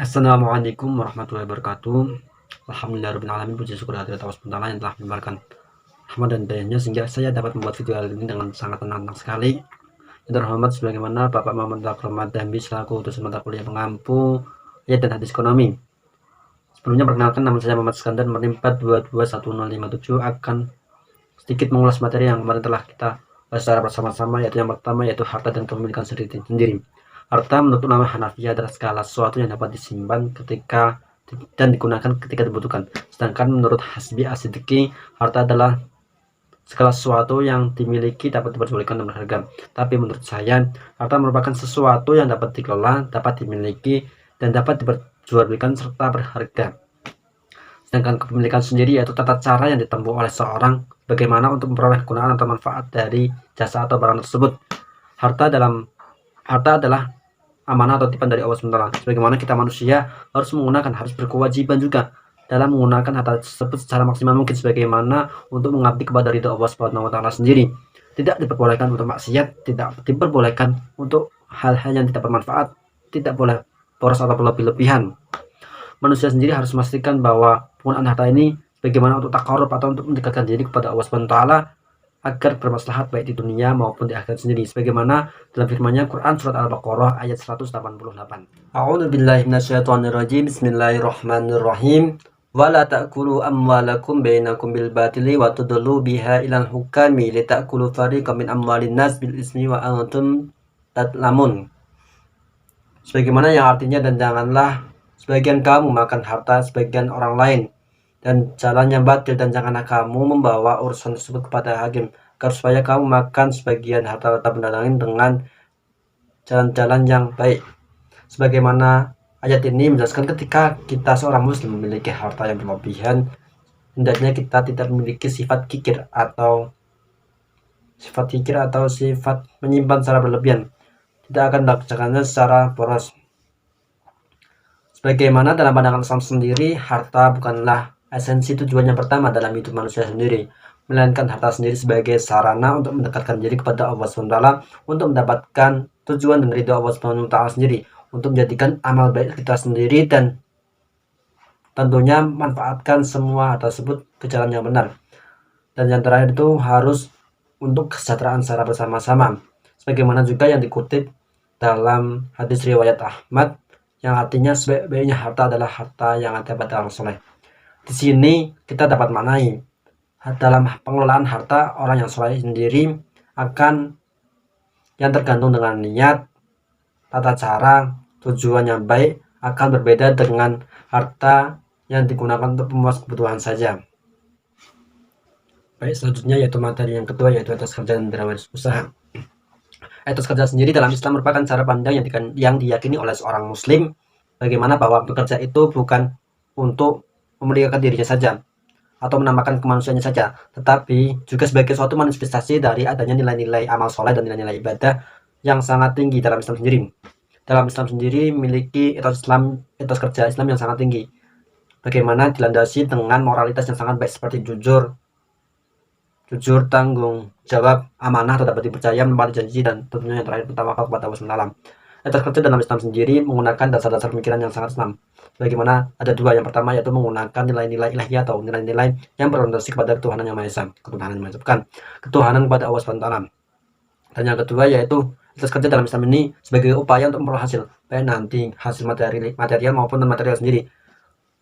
Assalamualaikum warahmatullahi wabarakatuh. Alhamdulillahirrahmanirrahim. Puji syukur hadirat Allah SWT yang telah menyebarkan rahmat dan dayanya sehingga saya dapat membuat video kali ini dengan sangat menantang sekali. Yang terhormat sebagaimana Bapak Muhammad Rahmat Dambi selaku utusan mata kuliah pengampu ayat dan hadis ekonomi. Sebelumnya perkenalkan, nama saya Muhammad Iskandar menimpa 221057 akan sedikit mengulas materi yang kemarin telah kita bahas secara bersama-sama, yaitu yang pertama yaitu harta dan kepemilikan sendiri. Harta menurut ulama Hanafi adalah segala sesuatu yang dapat disimpan ketika dan digunakan ketika dibutuhkan. Sedangkan menurut Hasbi As-Siddiqi, harta adalah segala sesuatu yang dimiliki dapat diperjualbelikan dan berharga. Tapi menurut saya, harta merupakan sesuatu yang dapat dikelola, dapat dimiliki, dan dapat diperjualbelikan serta berharga. Sedangkan kepemilikan sendiri yaitu tata cara yang ditempuh oleh seorang bagaimana untuk memperoleh kegunaan atau manfaat dari jasa atau barang tersebut. Harta adalah amanah atau titipan dari Allah SWT. Sebagaimana kita manusia harus berkewajiban juga dalam menggunakan harta tersebut secara maksimal mungkin, sebagaimana untuk mengabdi kepada ridha Allah SWT sendiri. Tidak diperbolehkan untuk maksiat, tidak diperbolehkan untuk hal-hal yang tidak bermanfaat, tidak boleh boros atau berlebih-lebihan. Manusia sendiri harus memastikan bahwa penggunaan harta ini bagaimana untuk takarub atau untuk mendekatkan diri kepada Allah SWT agar bermaslahat baik di dunia maupun di akhirat sendiri, sebagaimana dalam firman-Nya Quran surat Al-Baqarah ayat 188. A'udzubillahi minasyaitonirrajim. Bismillahirrahmanirrahim. Wala ta'kulu amwalakum bainakum bil batili wa tudlu biha ilal hukami litakulu fariqam min amwalin nas bil ismi wa antum tatlamun. Sebagaimana yang artinya, dan janganlah sebagian kamu makan harta sebagian orang lain dan jalannya batil, dan janganlah kamu membawa urusan tersebut kepada hakim agar supaya kamu makan sebagian harta benda lain dengan jalan-jalan yang baik. Sebagaimana ayat ini menjelaskan ketika kita seorang muslim memiliki harta yang berlebihan, hendaknya kita tidak memiliki sifat kikir atau sifat menyimpan secara berlebihan, tidak akan melaksanakannya secara boros. Sebagaimana dalam pandangan Islam sendiri, harta bukanlah esensi tujuan yang pertama dalam hidup manusia sendiri, melainkan harta sendiri sebagai sarana untuk mendekatkan diri kepada Allah SWT, untuk mendapatkan tujuan dan ridho Allah SWT sendiri, untuk menjadikan amal baik kita sendiri, dan tentunya manfaatkan semua harta tersebut ke jalan yang benar. Dan yang terakhir itu harus untuk kesejahteraan secara bersama-sama, sebagaimana juga yang dikutip dalam hadis riwayat Ahmad yang artinya sebaik-baiknya harta adalah harta yang ada pada orang soleh. Di sini kita dapat maknai dalam pengelolaan harta orang yang soleh sendiri akan yang tergantung dengan niat, tata cara, tujuan yang baik akan berbeda dengan harta yang digunakan untuk memuas kebutuhan saja. Baik, selanjutnya yaitu materi yang kedua, yaitu etos kerja dan wirausaha. Etos kerja sendiri dalam Islam merupakan cara pandang yang diyakini oleh seorang muslim, bagaimana bahwa bekerja itu bukan untuk memuliakan dirinya saja atau menambahkan kemanusiaannya saja, tetapi juga sebagai suatu manifestasi dari adanya nilai-nilai amal soleh dan nilai-nilai ibadah yang sangat tinggi dalam Islam sendiri. Dalam Islam sendiri memiliki etos kerja Islam yang sangat tinggi, bagaimana dilandasi dengan moralitas yang sangat baik seperti jujur, tanggung jawab, amanah, dapat dipercaya, menepati janji, dan tentunya yang terakhir bertawakal kepada Allah SWT. Etos kerja dalam Islam sendiri menggunakan dasar-dasar pemikiran yang sangat Islam. Bagaimana ada dua, yang pertama yaitu menggunakan nilai-nilai ilahiyah atau nilai-nilai yang berorientasi kepada ketuhanan yang Maha Esa, ketuhanan kepada Allah SWT. Dan yang kedua yaitu etos kerja dalam Islam ini sebagai upaya untuk memperoleh hasil, baik nanti hasil material maupun non material sendiri.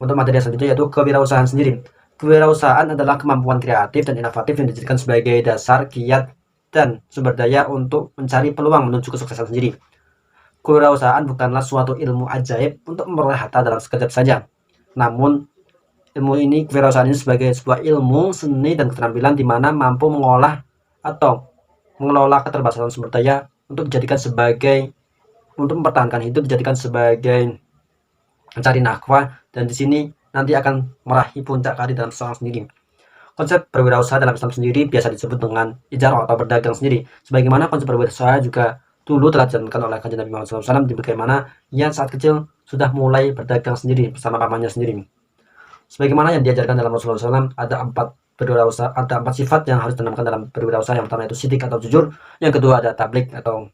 Untuk material sendiri yaitu kewirausahaan sendiri. Kewirausahaan adalah kemampuan kreatif dan inovatif yang dijadikan sebagai dasar kiat dan sumber daya untuk mencari peluang menuju kesuksesan sendiri. Kewirausahaan bukanlah suatu ilmu ajaib untuk memperoleh harta dalam sekejap saja. Namun, kewirausahaan ini sebagai sebuah ilmu, seni, dan keterampilan di mana mampu mengolah atau mengelola keterbatasan sumber daya untuk mempertahankan hidup, dijadikan sebagai mencari nafkah, dan di sini nanti akan meraih puncak karir dalam seorang sendiri. Konsep berwirausaha dalam Islam sendiri biasa disebut dengan ijarah atau berdagang sendiri. Sebagaimana konsep berwirausaha juga dulu telah dijalankan oleh kanjeng Nabi Muhammad SAW, di bagaimana ia saat kecil sudah mulai berdagang sendiri bersama pamannya sendiri. Sebagaimana yang diajarkan dalam Rasulullah SAW, ada empat sifat yang harus ditanamkan dalam berwirausaha. Yang pertama itu sidik atau jujur, yang kedua ada tablik atau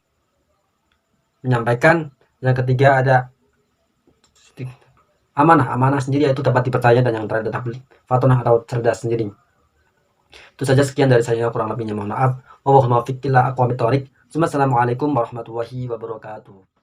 menyampaikan, yang ketiga ada amanah sendiri, yaitu dapat dipercaya, dan yang terakhir adalah fatonah atau cerdas sendiri. Itu saja, sekian dari saya, kurang lebihnya mohon maaf. Wassalamualaikum warahmatullahi wabarakatuh.